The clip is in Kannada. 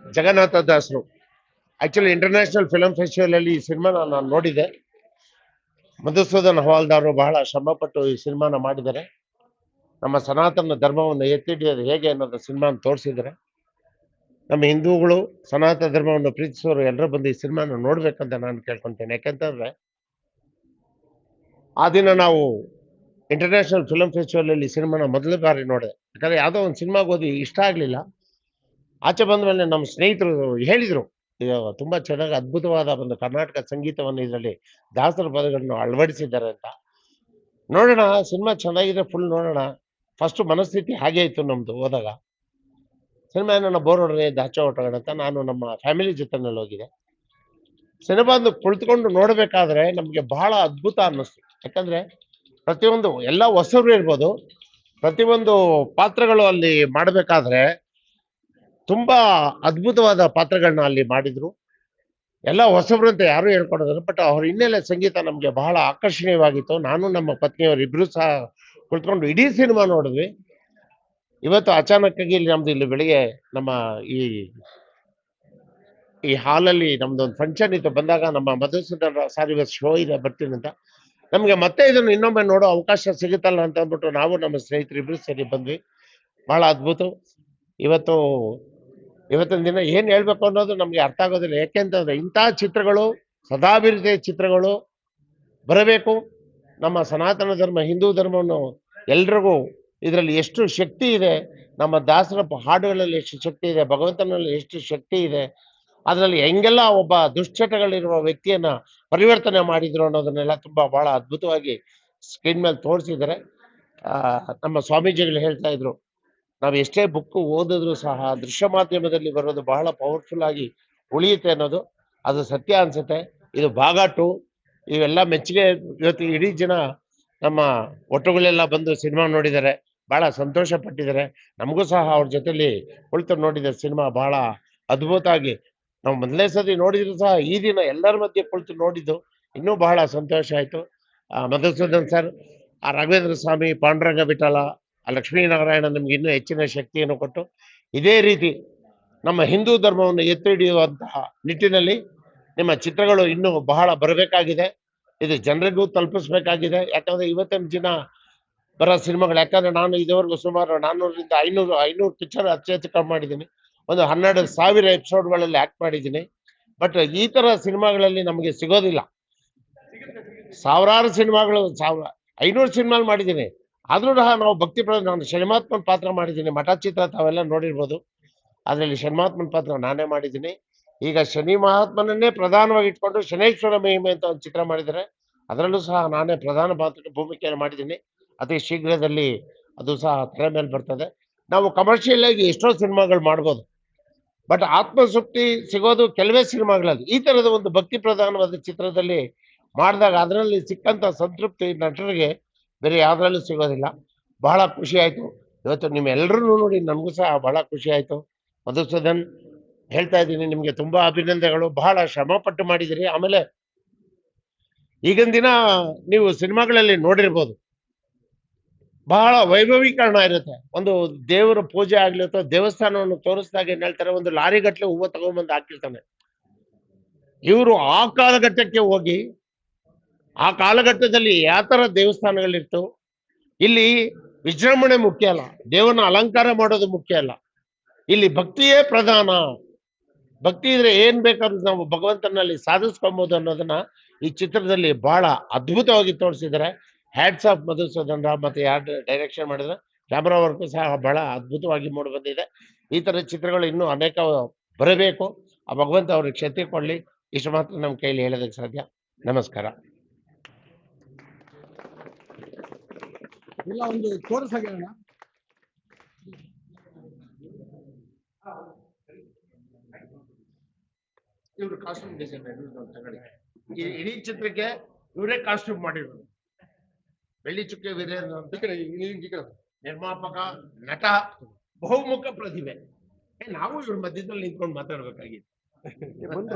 ಜಗನ್ನಾಥ ದಾಸರು. ಆಕ್ಚುಲಿ ಇಂಟರ್ನ್ಯಾಷನಲ್ ಫಿಲಂ ಫೆಸ್ಟಿವಲ್ ಅಲ್ಲಿ ಈ ಸಿನಿಮಾನ ನಾನು ನೋಡಿದೆ. ಮಧುಸೂದನ್ ಹವಾಲ್ದಾರರು ಬಹಳ ಶ್ರಮಪಟ್ಟು ಈ ಸಿನಿಮಾನ ಮಾಡಿದ್ದಾರೆ. ನಮ್ಮ ಸನಾತನ ಧರ್ಮವನ್ನು ಎತ್ತಿ ಹಿಡಿಯೋದು ಹೇಗೆ ಅನ್ನೋದು ಸಿನಿಮಾನ ತೋರಿಸಿದ್ದಾರೆ. ನಮ್ಮ ಹಿಂದೂಗಳು ಸನಾತನ ಧರ್ಮವನ್ನು ಪ್ರೀತಿಸೋರು ಎಲ್ಲರೂ ಬಂದು ಈ ಸಿನಿಮಾನ ನೋಡ್ಬೇಕಂತ ನಾನು ಕೇಳ್ಕೊಂತೇನೆ. ಯಾಕಂತಂದ್ರೆ ಆ ದಿನ ನಾವು ಇಂಟರ್ನ್ಯಾಷನಲ್ ಫಿಲಂ ಫೆಸ್ಟಿವಲ್ ಅಲ್ಲಿ ಸಿನಿಮಾನ ಮೊದಲ ಬಾರಿ ನೋಡಿದೆ. ಯಾಕಂದ್ರೆ ಯಾವುದೋ ಒಂದು ಸಿನಿಮಾಗೆ ಓದಿ ಇಷ್ಟ ಆಗ್ಲಿಲ್ಲ. ಆಚೆ ಬಂದ ಮೇಲೆ ನಮ್ಮ ಸ್ನೇಹಿತರು ಹೇಳಿದ್ರು, ಇದು ತುಂಬಾ ಚೆನ್ನಾಗಿ ಅದ್ಭುತವಾದ ಒಂದು ಕರ್ನಾಟಕ ಸಂಗೀತವನ್ನು ಇದರಲ್ಲಿ ದಾಸರ ಪದಗಳನ್ನು ಅಳವಡಿಸಿದ್ದಾರೆ ಅಂತ. ನೋಡೋಣ, ಸಿನಿಮಾ ಚೆನ್ನಾಗಿದೆ, ಫುಲ್ ನೋಡೋಣ. ಫಸ್ಟ್ ಮನಸ್ಥಿತಿ ಹಾಗೆ ಇತ್ತು ನಮ್ದು ಹೋದಾಗ. ಸಿನಿಮಾ ಏನನ್ನ ಬೋರ್ ಹೊಡೆದ್ರೆ ಆಚೆ ಹೊಟ್ಟೋಗೋಣ ಅಂತ ನಾನು ನಮ್ಮ ಫ್ಯಾಮಿಲಿ ಜೊತೆನಲ್ಲಿ ಹೋಗಿದೆ. ಸಿನಿಮಾಂದು ಕುಳಿತುಕೊಂಡು ನೋಡಬೇಕಾದ್ರೆ ನಮಗೆ ಬಹಳ ಅದ್ಭುತ ಅನ್ನಿಸ್ತು. ಯಾಕಂದ್ರೆ ಪ್ರತಿಯೊಂದು ಎಲ್ಲ ಹೊಸರು ಇರ್ಬೋದು, ಪ್ರತಿಯೊಂದು ಪಾತ್ರಗಳು ಅಲ್ಲಿ ಮಾಡಬೇಕಾದ್ರೆ ತುಂಬಾ ಅದ್ಭುತವಾದ ಪಾತ್ರಗಳನ್ನ ಅಲ್ಲಿ ಮಾಡಿದ್ರು. ಎಲ್ಲ ಹೊಸಬ್ರು ಅಂತ ಯಾರು ಹೇಳ್ಕೊಡೋದಿಲ್ಲ, ಬಟ್ ಅವ್ರ ಹಿನ್ನೆಲೆ ಸಂಗೀತ ನಮ್ಗೆ ಬಹಳ ಆಕರ್ಷಣೀಯವಾಗಿತ್ತು. ನಾನು ನಮ್ಮ ಪತ್ನಿಯವರು ಇಬ್ರು ಸಹ ಕುಳಿತುಕೊಂಡು ಇಡೀ ಸಿನಿಮಾ ನೋಡಿದ್ವಿ. ಇವತ್ತು ಅಚಾನಕ್ಕಾಗಿ ಇಲ್ಲಿ ಬೆಳಿಗ್ಗೆ ನಮ್ಮ ಈ ಈ ಹಾಲಲ್ಲಿ ನಮ್ದೊಂದು ಫಂಕ್ಷನ್ ಇತ್ತು. ಬಂದಾಗ ನಮ್ಮ ಮಧುಸೂದನ್ ಸಾರ್ ಇವತ್ತು ಶೋ ಇದೆ ಬರ್ತೀನಿ ಅಂತ, ನಮ್ಗೆ ಮತ್ತೆ ಇದನ್ನು ಇನ್ನೊಮ್ಮೆ ನೋಡೋ ಅವಕಾಶ ಸಿಗುತ್ತಲ್ಲ ಅಂತ ಅಂದ್ಬಿಟ್ಟು ನಾವು ನಮ್ಮ ಸ್ನೇಹಿತರು ಇಬ್ರು ಸೇರಿ ಬಂದ್ವಿ. ಬಹಳ ಅದ್ಭುತ. ಇವತ್ತು ಇವತ್ತಿನ ದಿನ ಏನ್ ಹೇಳ್ಬೇಕು ಅನ್ನೋದು ನಮ್ಗೆ ಅರ್ಥ ಆಗೋದಿಲ್ಲ. ಯಾಕೆಂತಂದ್ರೆ ಇಂಥ ಚಿತ್ರಗಳು, ಸದಾಭಿವೃದ್ಧಿ ಚಿತ್ರಗಳು ಬರಬೇಕು. ನಮ್ಮ ಸನಾತನ ಧರ್ಮ, ಹಿಂದೂ ಧರ್ಮವನ್ನು ಎಲ್ರಿಗೂ ಇದರಲ್ಲಿ ಎಷ್ಟು ಶಕ್ತಿ ಇದೆ, ನಮ್ಮ ದಾಸರ ಹಾಡುಗಳಲ್ಲಿ ಎಷ್ಟು ಶಕ್ತಿ ಇದೆ, ಭಗವಂತನಲ್ಲಿ ಎಷ್ಟು ಶಕ್ತಿ ಇದೆ, ಅದರಲ್ಲಿ ಹೆಂಗೆಲ್ಲ ಒಬ್ಬ ದುಶ್ಚಟಗಳಿರುವ ವ್ಯಕ್ತಿಯನ್ನ ಪರಿವರ್ತನೆ ಮಾಡಿದ್ರು ಅನ್ನೋದನ್ನೆಲ್ಲ ತುಂಬಾ ಬಹಳ ಅದ್ಭುತವಾಗಿ ಸ್ಕ್ರೀನ್ ಮೇಲೆ ತೋರಿಸಿದ್ದಾರೆ. ನಮ್ಮ ಸ್ವಾಮೀಜಿಗಳು ಹೇಳ್ತಾ ಇದ್ರು, ನಾವು ಎಷ್ಟೇ ಬುಕ್ ಓದಿದ್ರು ಸಹ ದೃಶ್ಯ ಮಾಧ್ಯಮದಲ್ಲಿ ಬರೋದು ಬಹಳ ಪವರ್ಫುಲ್ ಆಗಿ ಉಳಿಯುತ್ತೆ ಅನ್ನೋದು. ಅದು ಸತ್ಯ ಅನ್ಸುತ್ತೆ. ಇದು ಭಾಗ 2. ಇವೆಲ್ಲ ಮೆಚ್ಚುಗೆ. ಇವತ್ತು ಇಡೀ ಜನ ನಮ್ಮ ಒಟ್ಟುಗಳೆಲ್ಲ ಬಂದು ಸಿನಿಮಾ ನೋಡಿದ್ದಾರೆ, ಬಹಳ ಸಂತೋಷ ಪಟ್ಟಿದ್ದಾರೆ. ನಮಗೂ ಸಹ ಅವ್ರ ಜೊತೆಲಿ ಕುಳಿತು ನೋಡಿದ ಸಿನಿಮಾ ಬಹಳ ಅದ್ಭುತ ಆಗಿ, ನಾವು ಮೊದಲನೇ ಸತಿ ನೋಡಿದ್ರು ಸಹ ಈ ದಿನ ಎಲ್ಲರ ಮಧ್ಯೆ ಕುಳಿತು ನೋಡಿದ್ದು ಇನ್ನೂ ಬಹಳ ಸಂತೋಷ ಆಯ್ತು. ಮಧುಸೂದನ್ ಸರ್, ಆ ರಾಘವೇಂದ್ರ ಸ್ವಾಮಿ, ಪಾಂಡುರಂಗ ವಿಠಲ, ಆ ಲಕ್ಷ್ಮೀನಾರಾಯಣ ನಮ್ಗೆ ಇನ್ನೂ ಹೆಚ್ಚಿನ ಶಕ್ತಿಯನ್ನು ಕೊಟ್ಟು ಇದೇ ರೀತಿ ನಮ್ಮ ಹಿಂದೂ ಧರ್ಮವನ್ನು ಎತ್ತಿ ಹಿಡಿಯುವಂತಹ ನಿಟ್ಟಿನಲ್ಲಿ ನಿಮ್ಮ ಚಿತ್ರಗಳು ಇನ್ನೂ ಬಹಳ ಬರಬೇಕಾಗಿದೆ. ಇದು ಜನರಿಗೂ ತಲುಪಿಸ್ಬೇಕಾಗಿದೆ. ಯಾಕಂದ್ರೆ ಇವತ್ತಿನ ದಿನ ಬರೋ ಸಿನಿಮಾಗಳು, ಯಾಕಂದ್ರೆ ನಾನು ಇದುವರೆಗೂ ಸುಮಾರು 400ರಿಂದ 500 ಪಿಕ್ಚರ್ ಹೆಚ್ಚು ಮಾಡಿದ್ದೀನಿ. ಒಂದು 12,000 ಎಪಿಸೋಡ್ಗಳಲ್ಲಿ ಆಕ್ಟ್ ಮಾಡಿದ್ದೀನಿ. ಬಟ್ ಈ ತರ ಸಿನಿಮಾಗಳಲ್ಲಿ ನಮಗೆ ಸಿಗೋದಿಲ್ಲ. ಸಾವಿರಾರು ಸಿನಿಮಾಗಳು, 500 ಸಿನಿಮಾ ಮಾಡಿದ್ದೀನಿ. ಆದ್ರೂ ಸಹ ನಾವು ಭಕ್ತಿ ನಾನು ಶನಿಮಾತ್ಮನ ಪಾತ್ರ ಮಾಡಿದ್ದೀನಿ. ಮಠ ಚಿತ್ರ ತಾವೆಲ್ಲ ನೋಡಿರ್ಬೋದು. ಅದರಲ್ಲಿ ಶನಿಮಾತ್ಮನ ಪಾತ್ರ ನಾನೇ ಮಾಡಿದ್ದೀನಿ. ಈಗ ಶನಿ ಮಹಾತ್ಮನನ್ನೇ ಪ್ರಧಾನವಾಗಿ ಇಟ್ಕೊಂಡು ಶನೇಶ್ವರ ಮಹಿಮೆ ಅಂತ ಒಂದು ಚಿತ್ರ ಮಾಡಿದರೆ, ಅದರಲ್ಲೂ ಸಹ ನಾನೇ ಪ್ರಧಾನ ಪಾತ್ರ ಭೂಮಿಕೆಯನ್ನು ಮಾಡಿದ್ದೀನಿ. ಅತಿ ಶೀಘ್ರದಲ್ಲಿ ಅದು ಸಹ ತೆರೆ ಮೇಲೆ ಬರ್ತದೆ. ನಾವು ಕಮರ್ಷಿಯಲ್ ಆಗಿ ಎಷ್ಟೋ ಸಿನಿಮಾಗಳು ಮಾಡ್ಬೋದು, ಬಟ್ ಆತ್ಮತೃಪ್ತಿ ಸಿಗೋದು ಕೆಲವೇ ಸಿನಿಮಾಗಳಲ್ಲಿ. ಈ ತರದ ಒಂದು ಭಕ್ತಿ ಪ್ರಧಾನವಾದ ಚಿತ್ರದಲ್ಲಿ ಮಾಡಿದಾಗ ಅದರಲ್ಲಿ ಸಿಕ್ಕಂತ ಸಂತೃಪ್ತಿ ನಟರಿಗೆ ಬೇರೆ ಯಾವ್ದ್ರಲ್ಲೂ ಸಿಗೋದಿಲ್ಲ. ಬಹಳ ಖುಷಿ ಆಯ್ತು. ಇವತ್ತು ನಿಮ್ಮೆಲ್ಲರೂ ನೋಡಿ ನಮಗೂ ಸಹ ಬಹಳ ಖುಷಿ ಆಯ್ತು. ಮಧುಸೂದನ್, ಹೇಳ್ತಾ ಇದ್ದೀನಿ, ನಿಮ್ಗೆ ತುಂಬಾ ಅಭಿನಂದನೆಗಳು. ಬಹಳ ಶ್ರಮ ಪಟ್ಟು ಮಾಡಿದಿರಿ. ಆಮೇಲೆ ಈಗಿನ ದಿನ ನೀವು ಸಿನಿಮಾಗಳಲ್ಲಿ ನೋಡಿರ್ಬೋದು, ಬಹಳ ವೈಭವೀಕರಣ ಇರುತ್ತೆ. ಒಂದು ದೇವರ ಪೂಜೆ ಆಗ್ಲಿ ಅಥವಾ ದೇವಸ್ಥಾನವನ್ನು ತೋರಿಸಿದಾಗ ಏನ್ ಹೇಳ್ತಾರೆ, ಒಂದು ಲಾರಿ ಗಟ್ಟಲೆ ಹೂವು ತಗೊಂಡ್ಬಂದು ಹಾಕಿರ್ತಾನೆ. ಇವರು ಆ ಕಾಲಘಟ್ಟಕ್ಕೆ ಹೋಗಿ, ಆ ಕಾಲಘಟ್ಟದಲ್ಲಿ ಯಾವ ತರ ದೇವಸ್ಥಾನಗಳಿತ್ತು, ಇಲ್ಲಿ ವಿಜೃಂಭಣೆ ಮುಖ್ಯ ಅಲ್ಲ, ದೇವರನ್ನ ಅಲಂಕಾರ ಮಾಡೋದು ಮುಖ್ಯ ಅಲ್ಲ, ಇಲ್ಲಿ ಭಕ್ತಿಯೇ ಪ್ರಧಾನ. ಭಕ್ತಿ ಇದ್ರೆ ಏನ್ ಬೇಕಾದ್ರೂ ನಾವು ಭಗವಂತನಲ್ಲಿ ಸಾಧಿಸ್ಕೊಬಹುದು ಅನ್ನೋದನ್ನ ಈ ಚಿತ್ರದಲ್ಲಿ ಬಹಳ ಅದ್ಭುತವಾಗಿ ತೋರಿಸಿದ್ದಾರೆ. Hats off Madhusudan Rao. ಮತ್ತೆ ಯಾರು ಡೈರೆಕ್ಷನ್ ಮಾಡಿದ್ರೆ ಕ್ಯಾಮ್ರಾ ವರ್ಕ್ ಸಹ ಬಹಳ ಅದ್ಭುತವಾಗಿ ಮೂಡಿ ಬಂದಿದೆ. ಈ ತರ ಚಿತ್ರಗಳು ಇನ್ನೂ ಅನೇಕ ಬರಬೇಕು. ಆ ಭಗವಂತ ಅವ್ರಿಗೆ ಶಕ್ತಿ ಕೊಡ್ಲಿ. ಇಷ್ಟು ಮಾತ್ರ ನಮ್ಮ ಕೈಲಿ ಹೇಳೋದಕ್ಕೆ ಸಾಧ್ಯ. ನಮಸ್ಕಾರ. ಇಲ್ಲ ಒಂದು ತೋರಿಸಾಗ ಇವರು ಕಾಸ್ಟ್ಯೂಮ್ ಡಿಸೈನರ್ ತಗೊಳ್ಳಿ. ಇಡೀ ಚಿತ್ರಕ್ಕೆ ಇವರೇ ಕಾಸ್ಟ್ಯೂಮ್ ಮಾಡಿರೋದು. ಬೆಳ್ಳಿ ಚುಕ್ಕೆ ವೀರೇಂದ್ರ ಅಂತ ನಿರ್ಮಾಪಕ, ನಟ, ಬಹುಮುಖ ಪ್ರತಿಭೆ. ನಾವು ಇವ್ರ ಮಧ್ಯದಲ್ಲಿ ನಿಂತ್ಕೊಂಡು ಮಾತಾಡ್ಬೇಕಾಗಿತ್ತು. ಬಂದು